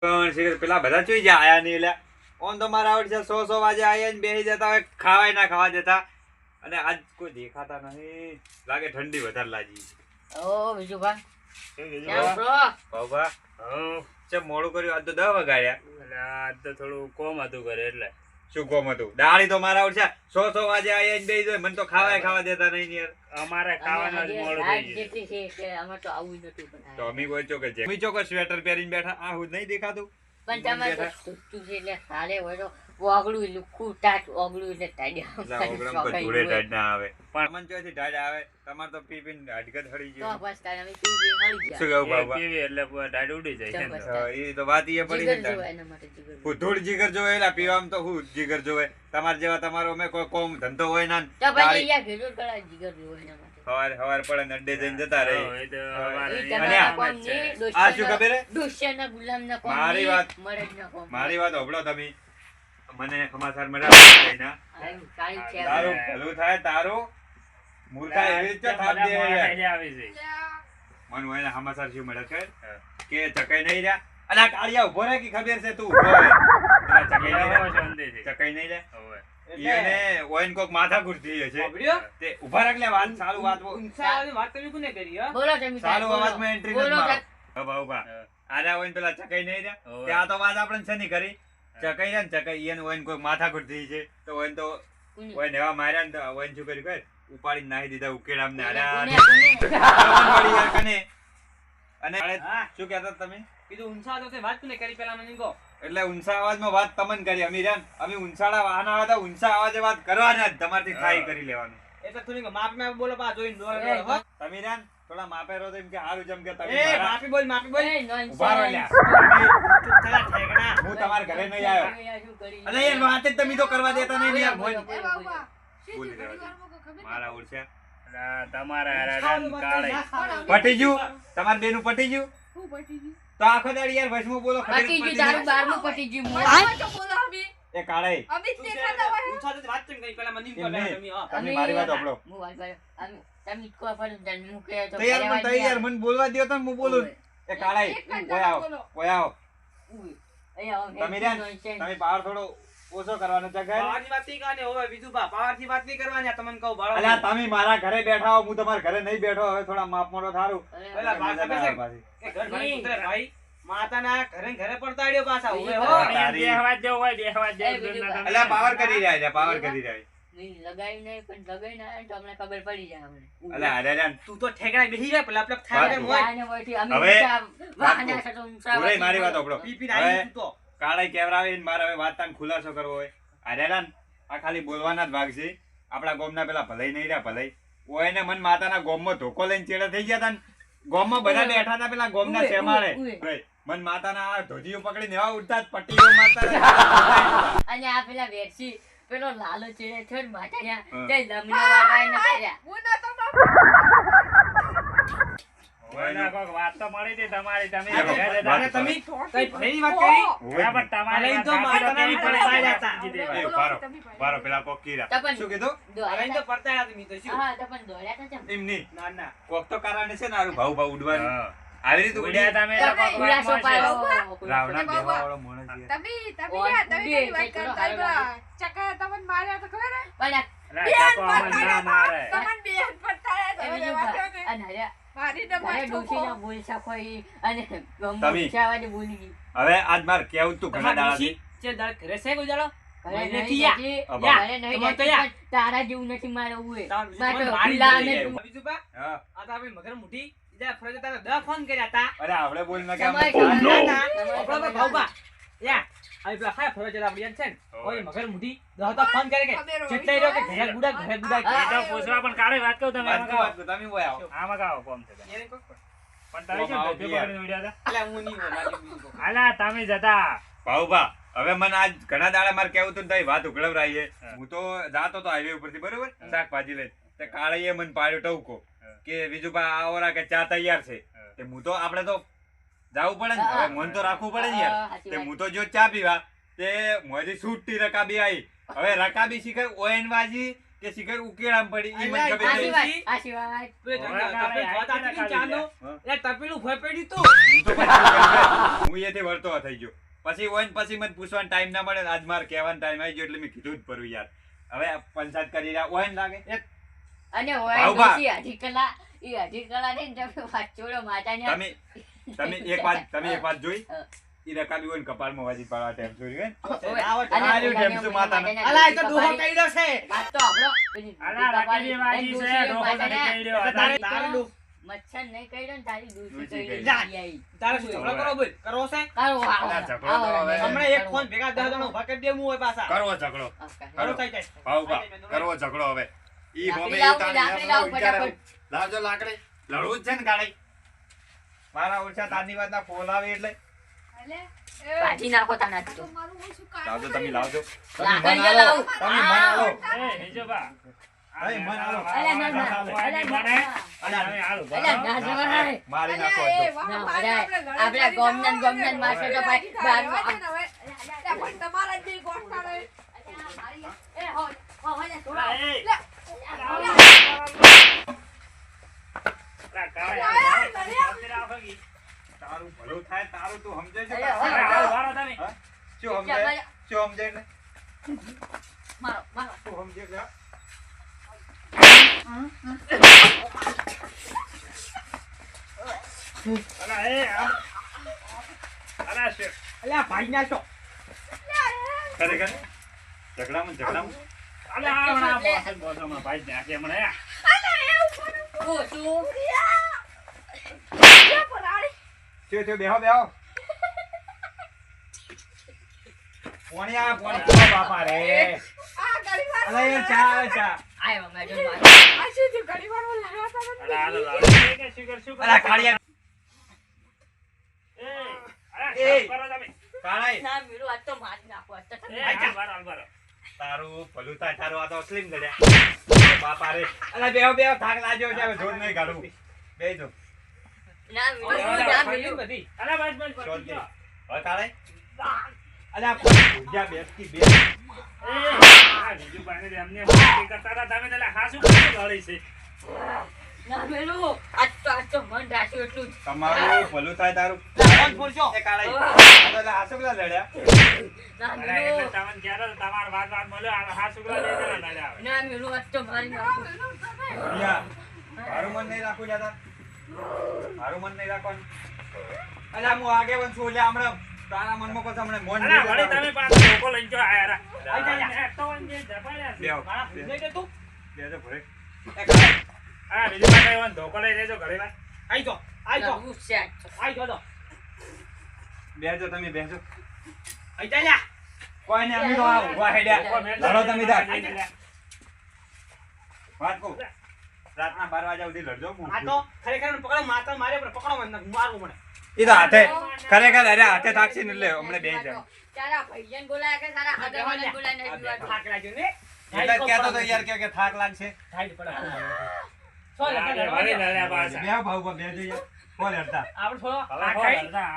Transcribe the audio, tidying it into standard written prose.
પેલા બધા જોઈ જાય આયા નહીં એટલે ઓન તો મારા આવડ છે 100 વાગે આયા ને બેસી જતા હોય ખાવાય ના ખાવા દેતા અને આજ કોઈ દેખાતા નહીં લાગે ઠંડી વધારે લાગી ઓ વિજુભા બાબા ચમ મોડું કર્યું આજ તો 10 વાગ્યા એટલે આજ તો થોડું કોમ હતું ઘરે એટલે શું કોમ હતું દાળી તો મારા આવડ છે 100 વાગે આયા ને બેસી જાય મને તો ખાવાય ખાવા દેતા નહીં યાર અમારે ખાવાનું જ મોડું થઈ ગયું જેટલી છે કે અમે તો આવું નતું બનાવ્યું તો અમી કોઈ ચોકે છે અમી ચોકે સ્વેટર પહેરીને બેઠા આ હું નહીં દેખાતું પણ તમારે તો તુતું છે એટલે સાલે હોય તો ઓગળું લુખું ટાટ ઓગળું એટલે ટાડ્યા ઓગળમ તો જોડે ટાઈડ ના આવે પણ મન ચોથી ટાઈડ આવે તમાર તો પી પીને હડકત હળી તો ગયું બસ તારે અમે પી મળી શું ગયા કહું બાબા પીવી એટલે ડાઢ ઉડી જાય છે ને તો. એ તો વાત એ પડી જીગર છે જોવા એના માટે જીગર હું ધૂળ જીગર જોવે એટલે પીવામાં તો હું જીગર જોવે તમાર જેવા તમારો અમે કોઈ કોમ ધંધો હોય ના તો પછી યાર ઘેરો કળા જીગર જોવા એના માટે હવાર પડે ને અડ્ડે જઈને જતા રહે હા, એ તો અમારે એ અહીંયા તમારા કામ જ છે. કોમની આ શું ખબર હે? દોસ્યાના ગુલામના કોમ મારી વાત- મરદના કોમ મારી વાત હોભળો તમે મને ખમાસાર મળ્યા કાળી છે તારું ભલું થાય તારું મૂર્ખા એવી રીતે થાપ દે બધા યાર. મોડા આવી છે. મન હોય ને હમાસાર શું મળે છે હા. કે ચકાઈ નહીં રહ્યા અલા કાળિયા ઉભો રહે કે ખબર છે તું ઉભો રહે પેલા ચકાઈ નહીં એવો રહ્યા શાંતિ છે. ચકાઈ નહીં રે હવે. ઈને ઓઈન કોક માથા કુરતી છે તે ઉભા રાખ લે વાત ચાલુ વાત બોલો તમે ચાલુ અવાજમાં એન્ટ્રી બોલો નથી મારો સાહેબ. ઉભા ઉભા હા. આરા ઓઈન પેલા ચકાઈ નહીં રહ્યા હોવે. ત્યાં તો વાત આપણે છે નહીં કરી ચકાઈ રહ્યા ને ચકાઈ એને ઓઈન કોક માથા કુરતી છે તો ઓઈન તો કોને? ઓઈન એવા માર્યા ને તો ઓઈન શું કર્યું ખબર ઉપાડીને નાખી દીધા ઉકેડામ ને કોને? આરા કોને? વળી યાર કને અને હા. શું કહેતા તમે કીધું ઊંચા તો તે વાત કોને કરી પેલા મને કહો એટલે ઊંચા અવાજમાં વાત તમને કરી અમે રહ્યા ને, અમે ઊંચાડા વાહના હતા ઊંચા અવાજે વાત કરવાના જ તમારથી થાય કરી લેવાનું એટલે થોડી માપ માં બોલો પા જોઈને દોડે એ, દોડે, હો. તમે રહ્યા ને થોડા માપે રહો તો એમ કે હારું જમ કે તમે એ મારા- માપી બોલ માપી બોલ એ, nonsense. ઉભા રહો લ્યા. ચૂપ થયા ઠેકણા હું તમારા ઘરે નહીં આવ્યો શું કરી? અલે યાર વાત જ તમે તો કરવા દેતા નહીં ને યાર બોલો, મોય. બોલો, બોલો. બોલી રહ્યા છો. મારા ઓળખ્યા એટલે તમારા હારા કાળે. પટી ગયું તમારા બેનું પટી ગયું તો આખો દાડી યાર વચમાં બોલો ખબર જ પટી પડતી ગયું, તારું નહીં. 12મું પટી ગયું. એ કાળે ઊંચા તો વાત કેમ કરી પેલા મને એમ કહો નહીં. તમે હો. તમે મારી વાત સાંભળો. હું વાત કરું. તમે કહો પણ તને હું કહે તો તો યાર મને તો યાર મને બોલવા દ્યો તો ને હું બોલું ઓય. એ કાળે ઓય આવો ઓય આવો ઉય. અહીંયા આવો. તમે રહ્યા ને, nonsense. તમે પાવર થોડો ઓછો કરવાનો છે ઘર પાવરની વાત નહીં કરવાની હવે બીજું પા પાવરથી વાત નહીં કરવાની આ તમને કહું ભાળો અલ્યા તમે મારા ઘરે બેઠા હો હું તમારા ઘરે નહીં બેઠો હવે થોડા માપ મોડો થારું પેલા વાત મજા ના ખબર આવે છે? પાછી. એ ઘર ભાઈ પુત્ર ભાઈ માતાના ઘરે ઘરે પડતાડ્યો પાછા હવે હો હા. અહીંયા બેહવા જ જવું હોય, બેહવા જ જવું. એ બીજું તમે- અલ્યા પાવર કરી રહ્યા છે પાવર કરી રહ્યા છે. નહીં, લગાવ્યું નહીં પણ લગાવી ના આવે તો અમને ખબર પડી જાય અમને. અલ્યા અરે રે તું તો ઠેકડા બેહી જાય પેલા પેલા થાય એમ હોય વાહને વળથી અમે હવે ઊંચા વાહના વાત સાથે ઊંચા પૂરે મારી વાત વળથી સાંભળો. પીપીને આવી તું તો કાળે કેવરાવીને મારે હવે વાત તાન ખુલાસો કરવો હોય અરે રે આ ખાલી બોલવાના જ ભાગ છે આપણા ગોમના પેલા ભલાઈ નહીં રહ્યા ભલાઈ ઓયને મન માતાના ગોમમાં ધોકો લઈને ચેડે થઈ ગયા તા ને ગોમમાં બધા બેઠા હતા પેલા ગોમના ઉવે, શેમાળે ઉવે. ભાઈ, મન માતાના આ ધોતીઓ પકડીને એવા ઉડતા જ પટ્ટીઓ મારતા અને આ પેલા વેરસી પેલો લાલો ચેડે થયો ને માથાયા હા. તે લમણો વાળવાએ ન કર્યા. કોઈના કોઈક વાત તો મળી હતી તમારી. તમે વાત- ઘરે વાત- હતા. અને તમે કઈ ભરેની વાત કરી હા, પણ તમારી અરે, વાત તો સાચી તો માતાના કેવી પડે? પડતા હતા. કીધી એ ભાઈ. ઉભારો, ઉભારો, પેલા કોક કીરા. તપન શું કીધું અરે તો દોડ્યા પડતાડ્યા તમે તો હતા. શું હા તપન દોડ્યા હતા ચમ. એમ નહીં ના ના કોક તો કારણે છે ને આરું ભાવ ભાવ ઉડવાનું હા. આવી રીતે ઉડ્યા ઉડ્યા તમે તો કોઈક ખુલાસો વાત પાડ્યો. મળશે. રાવણા બેવાવાળો માણસ છે. પણ આ અલા, ચાકો આમાં ના મારે. એ બીજું ભા- અને હર્યા ઘરે ડોશીના બોલશા ખોઈ અને ગમમાં તમે. ઊંચાવાળી બોલી ગઈ. હવે આજ માર કેવું તું ઘણા દાડાથી જે દાળ ઘરે છે ગુજારો ઘરે મને નહીં નથી યા. જતી, અબા. ઘરે નહીં તમારે તો જતી, યા. પણ તારા જેવું નથી મારે ઉએ. તાર મારે તો મારી ખુલ્લા બોલી અને જાય. બીજું પા હા આ તો આપણે મગર મુઠી બીજા ફરજ તારે 10 ફોન કર્યા હતા અરે આવડે બોલ ના કે આમ તમારે ફોન તમારે- લો. ના, તમારે- આપણો તો ભાવબા. યા આ પેલા ખાય ફરજ આપડી યાદ છે ને ઓય મગર મુઠી 10 તો ફોન કરે કે જેટલા રહ્યો કે ઘરે ગુડા ઘરે ગુડા એ તો પૂછવા પણ કાળે વાત કહું તમે આમાં વાત કાઓ. કરો, તમે ઓય આવો. આમાં કાઓ કોમ છે તમે. એને કોક પણ. પણ તમે શું આવો ધોતિયો યાર. પકડીને ઉડ્યા હતા? અલા હું નહીં હોય લાગે બીજું કોક. અલા, તમે જતા. ભાઉભા, હવે મને આજ ઘણા દાડા મારે કેવું તું ને તારી વાત ઉઘડવરાઈએ. હા. હું તો જાતો તો હાઈવે ઉપરથી બરોબર શાકભાજી લઈને તે કાળીએ મને પાડ્યો ટવકો હા. કે બીજું આ ઓરા કે ચા તૈયાર છે હા. તે હું તો આપણે તો જાવું પડે ને હા. હવે મન તો રાખવું પડે ને યાર હા, સાચી તે વાત. હું તો જો ચા પીવા તે મોજી છૂટતી રકાબી આવી હવે રકાબી શીખે ઓયન વાજી કે શિખર ઉકેલામ પડી ઈ મને ખબર આશી નહીં. વાત, આશી વાત. તું એ ઓય, તપેલું વાત આતી હતી ને ચાનો? હા. એ તપેલું ભોય પડ્યું તું. હું તો પછી હું એથી વળતો થઈ ગયો પછી ઓય ને પછી મને પૂછવાનો ટાઈમ ના મળે ને આજ મારે કહેવાનો ટાઈમ આવી ગયો એટલે મેં કીધું જ પરું યાર હવે આ પંચાયત કરી રહ્યા ઓય ને લાગે અને હોય ભાવભા. ડોશી હજી કલા, ઈ હજી કલા ને તમે વાંચોડો માતાને. તમે એક વાત જોઈ હા. ઈ રકાબી હોય ને કપાળમાં વાજી પાડવા ટેમ જોઈ હે ઓય, આવો અને આ રહ્યું પોતાને ટેમ્પુ ઓય માતાને. માતાને અલા, એ તો ડોશી દુહો કપાળી. કઈડો છે. વાત તો આપણો. પેલી અલા, ડોશી રાખેલી કપાળી. વાજી અને છે, ડોશીએ ડોહો માતાને- નથી કઈડ્યો. એટલે તારે તારી તારે મચ્છર નહીં કર્યો ને તારી ડોશી ડોશી કરી કરી. આઈ. તારે શું ઝઘડો કરો બોલ? કરવો છે? કાઢો, આવો, અલા, ઝઘડો આવો, તો આવો, હવે. હમણાં એક ફોન ભેગા 10 જણો ઉભા કરી દે, હું હોય પાછા. કરવો ઝઘડો કરો થઈ જાય. ભાવભા કરવો ઝઘડો હવે ઈ લાકડી ગમે લાવો, ઈ તારી લાકડી લાવો, વિચારે. ફટાફટ. લાવજો લાકડી લડવું જ છે ને ગાડી મારા ઓછા તારની વાતના ફોન આવે એટલે ભાજી નાખો તાનાથી તો. લાવજો તમે લાવજો લાકડીઓ લાવો. તમે મન આલો એ, હિજોબા. અરે, મન આલો. અલા, ના, ના, અલા, ના, ના. અલા, હવે હાલો, અલા, ના જવાય. મારી નાખો તો. ના, બરાબર. આપણે ગોમના મારશે તો ભાઈ બહારમાં- એ, હો, હો, હો, ને, થોડો. અલા, એ. અલા, કાળે, રાખો કી. તારું ભલું થાય તારું તું સમજે છે અરે, અરે, હાલો, વાળો તમે. હા? શું સમજે શું સમજે એટલે મારો, મારો. શું સમજે એટલે? અલા, એ, આમ. અલા, શેઠ. અલ્યા, ભાઈ ના છો. ખરેખર ઝઘડામાં અલા, આ હમણાં બોસમાં ભાઈ નાખે હમણાં. ઓ, તું. થયો બેહો બેહો પોણિયા પોણિયા બાપા રે અલા યાર ચા ચા આયો, મેડમ, મારો. અલા, હાલો, લાવો. એ કે શું કર, શું કર? અલા કાળિયા એ, અલા, એ. કરો તમે. કાળાઈ ના, મીરું, આજ તો મારી નાખો, આજ તો. એ, હાલ બારો, હાલ બારો. તારું ભલું થાય તારું આ તો અસલીમ ગળ્યા બાપા રે અલા બેહો બેહો થાક લાગ્યો છે હવે જોર નહીં કાઢું બેહી જો ના, મીરું, અરે, ના, ભાઈ મીરું. બધી. અલા, બસ, બસ, બસ, શોધ દે. જો. હવે કાળાઈ અલા ભૂજા બેસતી બે એ, આ વિજુભાઈને તો એમને વાત કરતા હતા, તમે તો અલા, હા શું કરતા લડી છે? ના, મીરું, આજ તો મન રાખ્યું એટલું જ. તમારું ભલું થાય તારું ફોન ફોડશો. એ કાળાઈ અલા આ શું લડ્યા ના, અલા, એટલે મીરું. તમને કહેતો હતો, તમારો વાત મળ્યો, આ હા શું કરવા લઈ ગયેલા લડ્યા આવે. ના, મીરું, આજ તો મારી નાખો. યા મારું મન નહીં રાખવું જાતા મારું મન નહીં રાખવાનું અલા હું આગેવાન છું એટલે હમણાં તારા મનમાં પછી હમણાં મન અલા, નહીં વળી રાખવાનું. તમે પાછા લોકો લઈને જો આયા રા. આઈ જા, આ તો વળી જે ઝપાડ્યા છે. બેહો. મારા ભૂલ નહીં તું. બેહો ભરે. એ કાળાઈ, હા, વિજુભાઈ કઈ વાંધો, ધોકો લઈ લેજો ઘરે વાર. આઈ જો, આઈ જો, લડવું છે આજ તો. આઈ જો તો. બેહજો તમે બેહજો આઈ જા લ્યા. કોઈ નહીં અમે તો આ ઊભા હેડ્યા લડો તમે તાર વાત કહું રાતના 12 વાગ્યા સુધી લડજો હું આ તો ખરેખર મને પકડો, માતા મારે પણ પકડો મને, મારવું મને. ઈ તો હાથે ખરેખર અરે હાથે થાકશે ને એટલે હમણાં બેહી જાય તારા ભાઈયાને બોલાયા કે તારા હાથે બોલાઈને આ જીવાડો. થાક લાગ્યો ને. એટલે જ કહેતો તો યાર કે થાક લાગશે થાક પડે. વળી લડ્યા પાછા. બેહો ભાઉ બેહજો યાર કોણ લડતા આપણે થોડો હવે થાક હો ખાઈ. લડતા,